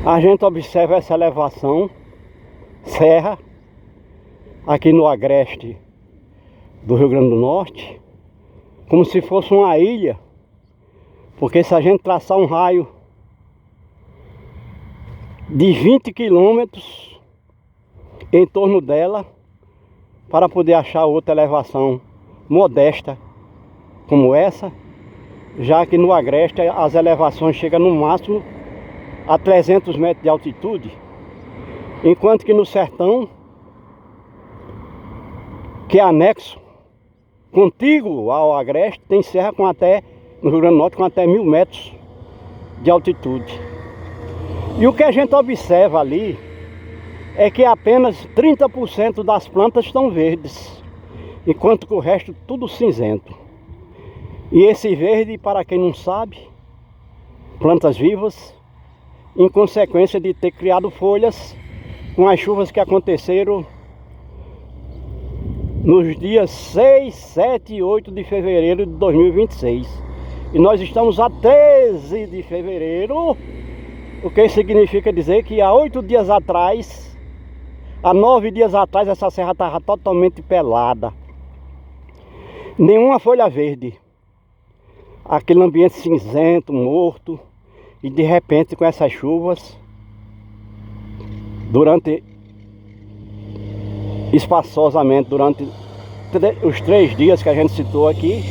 A gente observa essa elevação, serra, aqui no agreste do Rio Grande do Norte, como se fosse uma ilha, porque se a gente traçar um raio de 20 quilômetros em torno dela, para poder achar outra elevação modesta como essa, já que no agreste as elevações chegam no máximo a 300 metros de altitude, enquanto que no sertão, que é anexo, contíguo ao agreste, tem serra com até, no Rio Grande do Norte, com até 1000 metros de altitude. E o que a gente observa ali é que apenas 30% das plantas estão verdes, enquanto que o resto tudo cinzento. E esse verde, para quem não sabe, plantas vivas, em consequência de ter criado folhas com as chuvas que aconteceram nos dias 6, 7 e 8 de fevereiro de 2026. E nós estamos a 13 de fevereiro, o que significa dizer que há 8 dias atrás, há 9 dias atrás, essa serra estava totalmente pelada. Nenhuma folha verde. Aquele ambiente cinzento, morto. E de repente, com essas chuvas, espaçosamente, durante os 3 dias que a gente citou aqui,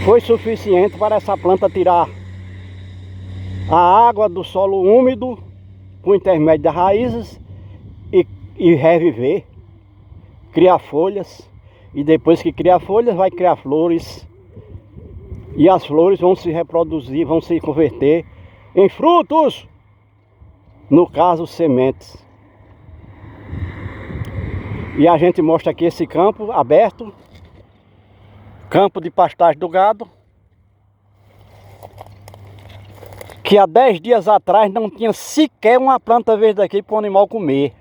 foi suficiente para essa planta tirar a água do solo úmido por intermédio das raízes e reviver, criar folhas, e depois que criar folhas vai criar flores, e as flores vão se reproduzir, vão se converter em frutos, no caso sementes. E a gente mostra aqui esse campo aberto, campo de pastagem do gado, que há 10 dias atrás não tinha sequer uma planta verde aqui para o animal comer.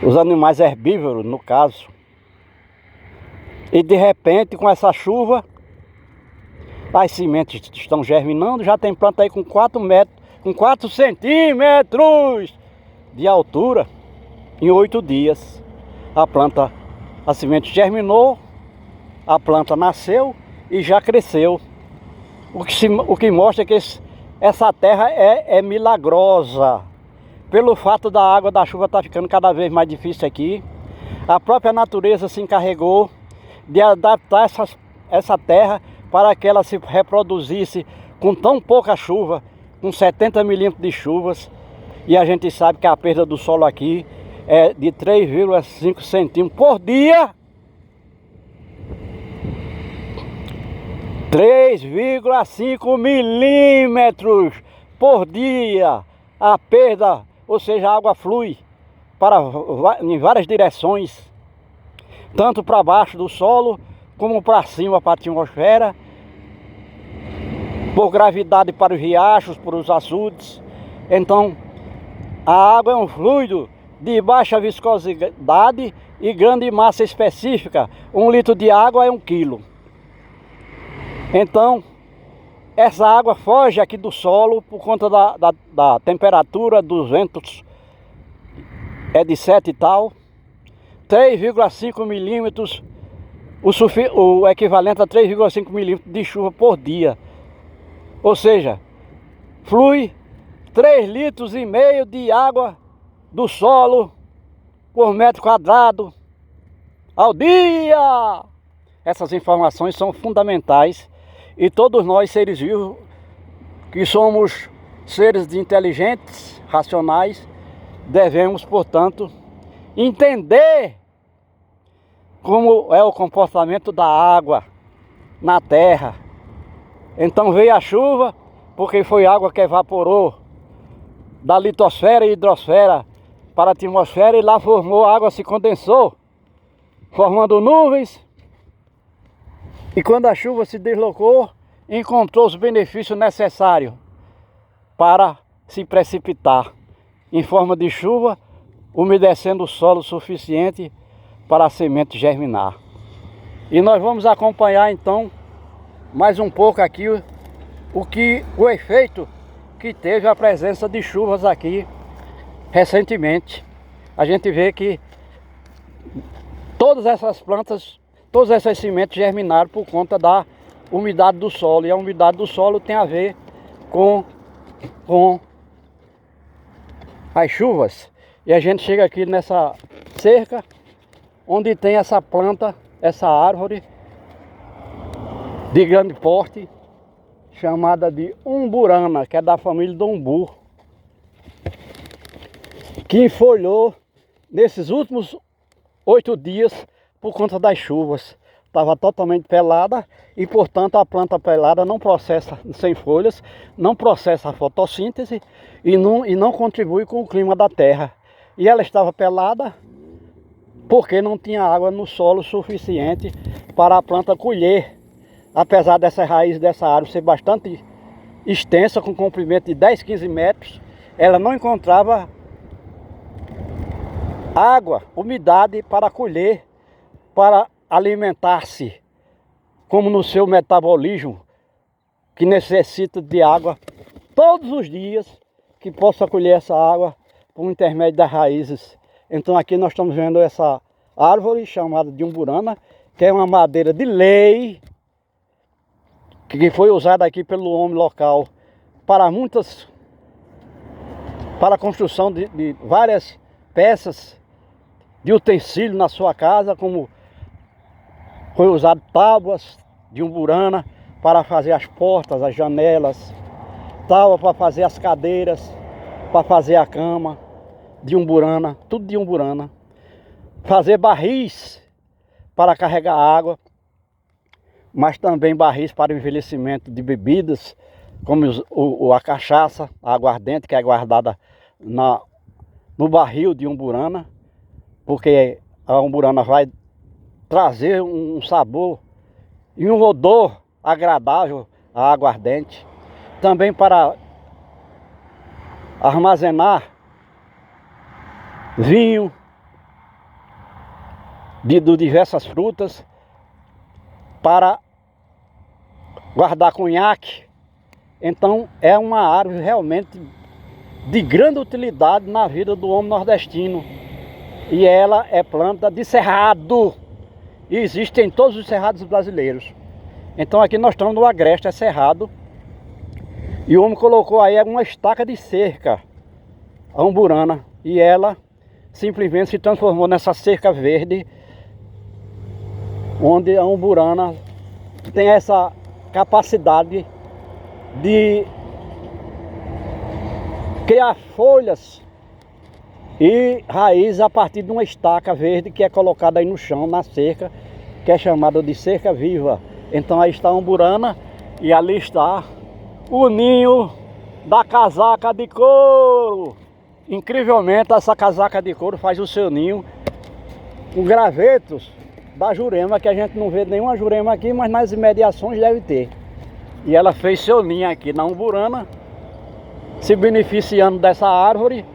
Os animais herbívoros, no caso. E de repente, com essa chuva, as sementes estão germinando. Já tem planta aí com 4 centímetros de altura. Em 8 dias, a semente germinou, a planta nasceu e já cresceu. O que mostra que essa terra é milagrosa. Pelo fato da água da chuva estar ficando cada vez mais difícil aqui, a própria natureza se encarregou de adaptar essa terra para que ela se reproduzisse com tão pouca chuva, com 70 milímetros de chuvas. E a gente sabe que a perda do solo aqui é de 3,5 centímetros por dia. 3,5 milímetros por dia a perda. Ou seja, a água flui em várias direções, tanto para baixo do solo, como para cima, para a atmosfera, por gravidade para os riachos, para os açudes. Então, a água é um fluido de baixa viscosidade e grande massa específica. 1 litro de água é 1 quilo. Então, essa água foge aqui do solo por conta da temperatura dos ventos, é de 7 e tal. 3,5 milímetros, o equivalente a 3,5 milímetros de chuva por dia. Ou seja, flui 3,5 litros de água do solo por metro quadrado ao dia. Essas informações são fundamentais. E todos nós, seres vivos, que somos seres inteligentes, racionais, devemos, portanto, entender como é o comportamento da água na terra. Então veio a chuva, porque foi água que evaporou da litosfera e hidrosfera para a atmosfera, e lá formou, a água se condensou, formando nuvens. E quando a chuva se deslocou, encontrou os benefícios necessários para se precipitar em forma de chuva, umedecendo o solo suficiente para a semente germinar. E nós vamos acompanhar então mais um pouco aqui o efeito que teve a presença de chuvas aqui recentemente. A gente vê que todas essas plantas, todas essas sementes germinaram por conta da umidade do solo. E a umidade do solo tem a ver com as chuvas. E a gente chega aqui nessa cerca, onde tem essa planta, essa árvore de grande porte, chamada de umburana, que é da família do umbu, que enfolhou nesses últimos 8 dias por conta das chuvas. Estava totalmente pelada e, portanto, a planta pelada não processa, sem folhas, não processa a fotossíntese e não contribui com o clima da terra. E ela estava pelada porque não tinha água no solo suficiente para a planta colher. Apesar dessa raiz dessa árvore ser bastante extensa, com comprimento de 10, 15 metros, ela não encontrava água, umidade para colher, para alimentar-se, como no seu metabolismo, que necessita de água todos os dias, que possa colher essa água por intermédio das raízes. Então aqui nós estamos vendo essa árvore chamada de umburana, que é uma madeira de lei, que foi usada aqui pelo homem local para a construção de várias peças de utensílio na sua casa, como foi usado tábuas de umburana para fazer as portas, as janelas, tábua para fazer as cadeiras, para fazer a cama de umburana, tudo de umburana. Fazer barris para carregar água, mas também barris para o envelhecimento de bebidas, como a cachaça, a aguardente, que é guardada no barril de umburana, porque a umburana vai trazer um sabor e um odor agradável à aguardente. Também para armazenar vinho de diversas frutas, para guardar conhaque. Então é uma árvore realmente de grande utilidade na vida do homem nordestino. E ela é planta de cerrado. E existe em todos os cerrados brasileiros. Então aqui nós estamos no agreste, é cerrado. E o homem colocou aí uma estaca de cerca, a umburana. E ela simplesmente se transformou nessa cerca verde, onde a umburana tem essa capacidade de criar folhas e raízes a partir de uma estaca verde que é colocada aí no chão, na cerca, que é chamada de cerca viva. Então aí está a umburana e ali está o ninho da casaca de couro. Incrivelmente, essa casaca de couro faz o seu ninho com gravetos da jurema, que a gente não vê nenhuma jurema aqui, mas nas imediações deve ter. E ela fez seu ninho aqui na umburana, se beneficiando dessa árvore,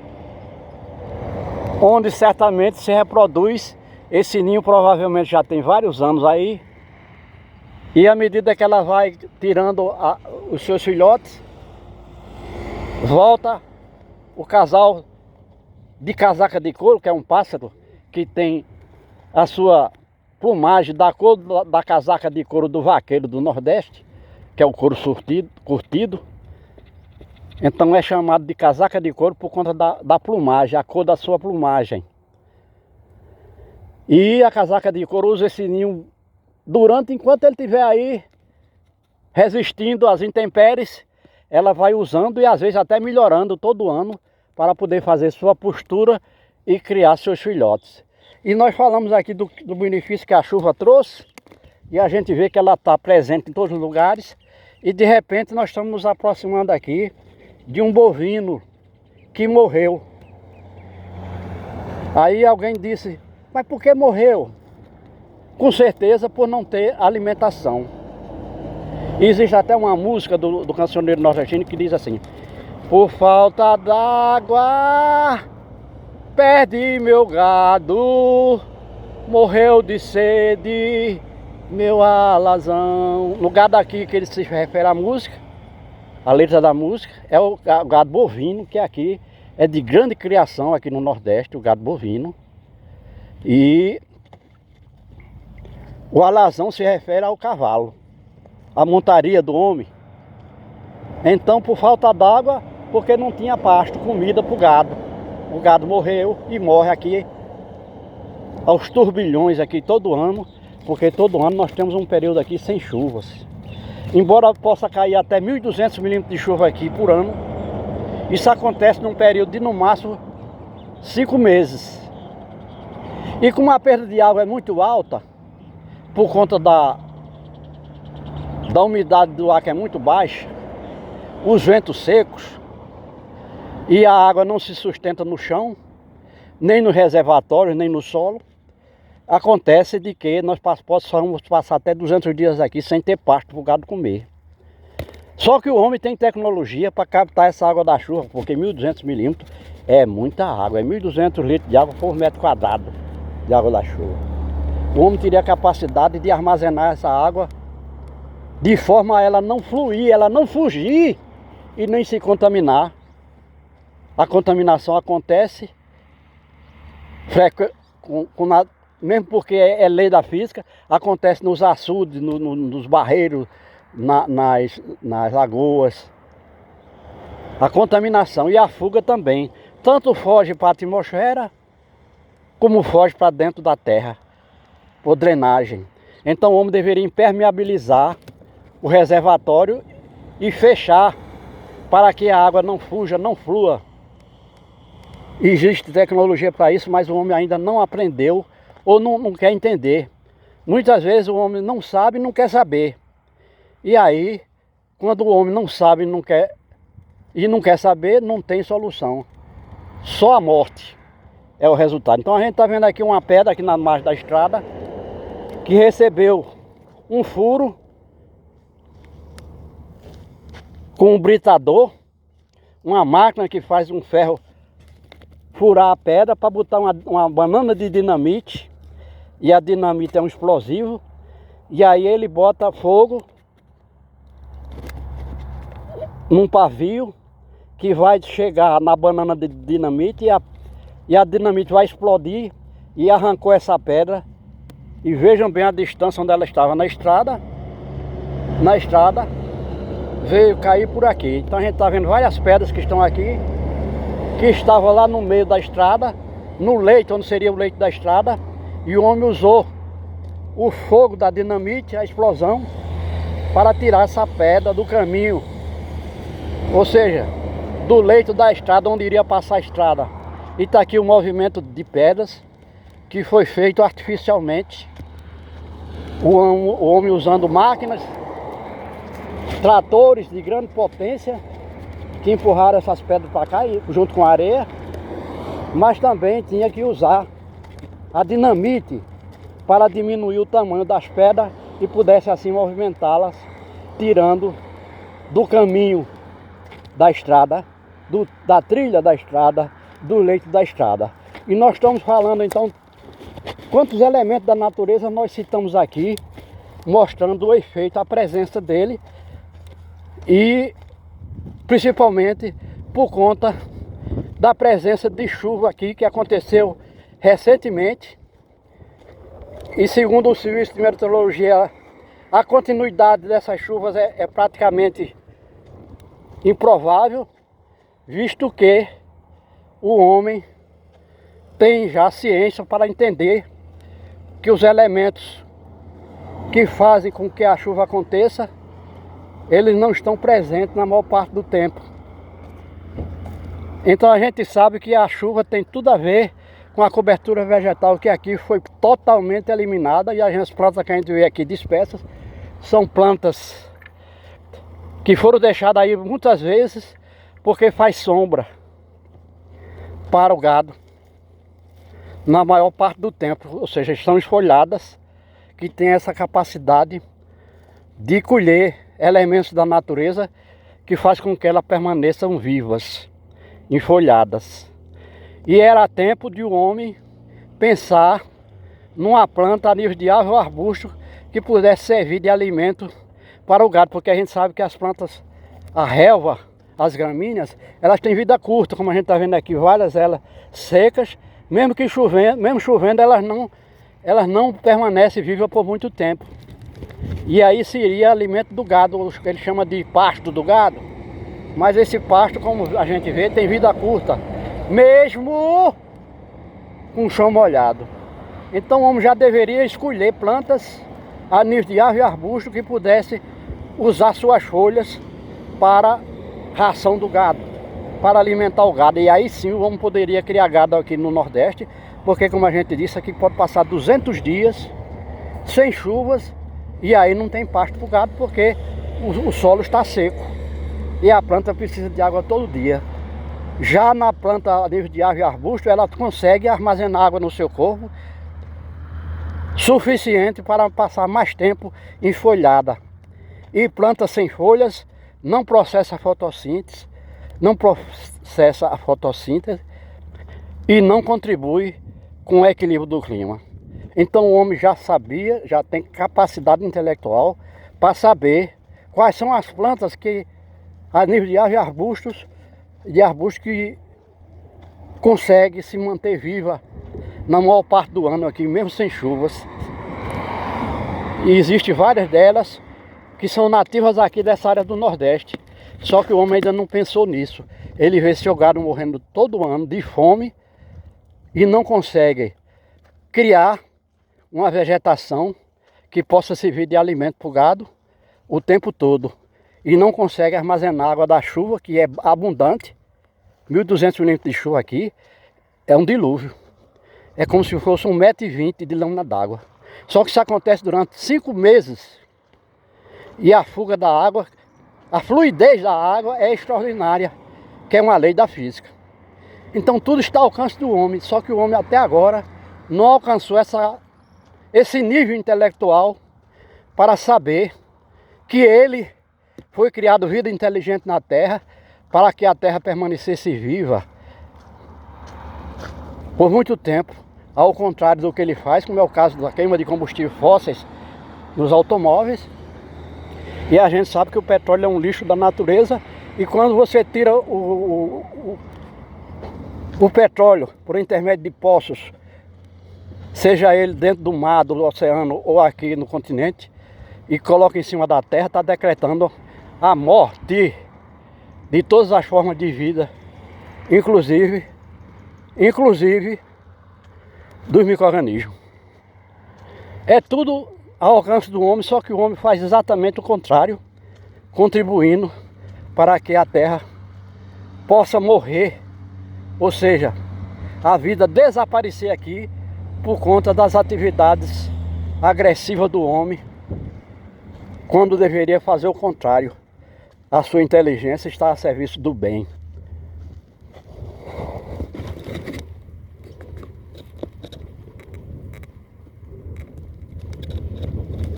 onde certamente se reproduz. Esse ninho provavelmente já tem vários anos aí, e à medida que ela vai tirando os seus filhotes, volta o casal de casaca de couro, que é um pássaro que tem a sua plumagem da cor da casaca de couro do vaqueiro do Nordeste, que é o couro curtido. Então é chamado de casaca de couro por conta da plumagem, a cor da sua plumagem. E a casaca de couro usa esse ninho enquanto ele estiver aí resistindo às intempéries, ela vai usando e às vezes até melhorando todo ano para poder fazer sua postura e criar seus filhotes. E nós falamos aqui do benefício que a chuva trouxe, e a gente vê que ela está presente em todos os lugares, e de repente nós estamos nos aproximando aqui de um bovino que morreu. Aí alguém disse, mas por que morreu? Com certeza por não ter alimentação. E existe até uma música do cancioneiro nordestino que diz assim: por falta d'água, perdi meu gado, morreu de sede meu alazão. No lugar daqui que ele se refere à música, A letra da música é o gado bovino, que aqui é de grande criação aqui no Nordeste, o gado bovino. E o alazão se refere ao cavalo, a montaria do homem. Então, por falta d'água, porque não tinha pasto, comida para o gado morreu e morre aqui aos turbilhões aqui todo ano, porque todo ano nós temos um período aqui sem chuvas. Embora possa cair até 1.200 milímetros de chuva aqui por ano, isso acontece num período de no máximo 5 meses. E como a perda de água é muito alta, por conta da umidade do ar que é muito baixa, os ventos secos, e a água não se sustenta no chão, nem nos reservatórios, nem no solo, acontece de que nós possamos passar até 200 dias aqui sem ter pasto para o gado comer. Só que o homem tem tecnologia para captar essa água da chuva, porque 1.200 milímetros é muita água, é 1.200 litros de água por metro quadrado de água da chuva. O homem teria a capacidade de armazenar essa água de forma a ela não fluir, ela não fugir e nem se contaminar. A contaminação acontece mesmo porque é lei da física, acontece nos açudes, nos barreiros, nas lagoas. A contaminação e a fuga também, tanto foge para a atmosfera, como foge para dentro da terra, por drenagem. Então o homem deveria impermeabilizar o reservatório e fechar para que a água não fuja, não flua. Existe tecnologia para isso, mas o homem ainda não aprendeu ou não quer entender. Muitas vezes o homem não sabe e não quer saber. E aí, quando o homem não sabe e não quer saber, não tem solução. Só a morte é o resultado. Então a gente está vendo aqui uma pedra aqui na margem da estrada que recebeu um furo com um britador, uma máquina que faz um ferro furar a pedra para botar uma banana de dinamite. E a dinamite é um explosivo. E aí ele bota fogo num pavio que vai chegar na banana de dinamite e a dinamite vai explodir e arrancou essa pedra. E vejam bem a distância onde ela estava na estrada. Na estrada veio cair por aqui. Então a gente está vendo várias pedras que estão aqui, que estavam lá no meio da estrada, no leito, onde seria o leito da estrada. E o homem usou o fogo da dinamite, a explosão, para tirar essa pedra do caminho. Ou seja, do leito da estrada onde iria passar a estrada. E está aqui o movimento de pedras que foi feito artificialmente. O homem usando máquinas, tratores de grande potência que empurraram essas pedras para cá junto com a areia. Mas também tinha que usar a dinamite para diminuir o tamanho das pedras e pudesse assim movimentá-las, tirando do caminho da estrada, da trilha da estrada, do leito da estrada. E nós estamos falando então quantos elementos da natureza nós citamos aqui, mostrando o efeito, a presença dele, e principalmente por conta da presença de chuva aqui que aconteceu recentemente. E segundo o Serviço de Meteorologia, a continuidade dessas chuvas é praticamente improvável, visto que o homem tem já ciência para entender que os elementos que fazem com que a chuva aconteça, eles não estão presentes na maior parte do tempo. Então a gente sabe que a chuva tem tudo a ver com a cobertura vegetal que aqui foi totalmente eliminada, e as plantas que a gente vê aqui dispersas são plantas que foram deixadas aí muitas vezes porque faz sombra para o gado na maior parte do tempo, ou seja, estão esfolhadas, que tem essa capacidade de colher elementos da natureza que faz com que elas permaneçam vivas, enfolhadas. E era tempo de o homem pensar numa planta a nível de árvore ou arbusto que pudesse servir de alimento para o gado, porque a gente sabe que as plantas a relva, as gramíneas, elas têm vida curta, como a gente está vendo aqui, várias elas secas, mesmo chovendo, elas não permanecem vivas por muito tempo. E aí seria alimento do gado, o que ele chama de pasto do gado. Mas esse pasto, como a gente vê, tem vida curta, mesmo com chão molhado. Então o homem já deveria escolher plantas a nível de árvore e arbusto que pudesse usar suas folhas para ração do gado, para alimentar o gado. E aí sim o homem poderia criar gado aqui no Nordeste, porque como a gente disse, aqui pode passar 200 dias sem chuvas e aí não tem pasto para o gado, porque o solo está seco e a planta precisa de água todo dia. Já na planta a nível de árvore e arbusto, ela consegue armazenar água no seu corpo suficiente para passar mais tempo enfolhada. E planta sem folhas não processa a fotossíntese, e não contribui com o equilíbrio do clima. Então o homem já sabia, já tem capacidade intelectual para saber quais são as plantas que, a nível de árvore e arbustos que consegue se manter viva na maior parte do ano aqui, mesmo sem chuvas. E existem várias delas que são nativas aqui dessa área do Nordeste. Só que o homem ainda não pensou nisso. Ele vê seu gado morrendo todo ano de fome e não consegue criar uma vegetação que possa servir de alimento para o gado o tempo todo. E não consegue armazenar água da chuva, que é abundante. 1.200 milímetros de chuva aqui é um dilúvio. É como se fosse 1,20 m de lâmina d'água. Só que isso acontece durante 5 meses. E a fuga da água, a fluidez da água é extraordinária, que é uma lei da física. Então tudo está ao alcance do homem, só que o homem até agora não alcançou esse nível intelectual para saber que ele foi criado vida inteligente na Terra para que a Terra permanecesse viva por muito tempo, ao contrário do que ele faz, como é o caso da queima de combustíveis fósseis nos automóveis. E a gente sabe que o petróleo é um lixo da natureza, e quando você tira o petróleo por intermédio de poços, seja ele dentro do mar, do oceano ou aqui no continente, e coloca em cima da terra, está decretando a morte de todas as formas de vida, inclusive dos micro-organismos. É tudo ao alcance do homem, só que o homem faz exatamente o contrário, contribuindo para que a terra possa morrer, ou seja, a vida desaparecer aqui por conta das atividades agressivas do homem, quando deveria fazer o contrário. A sua inteligência está a serviço do bem.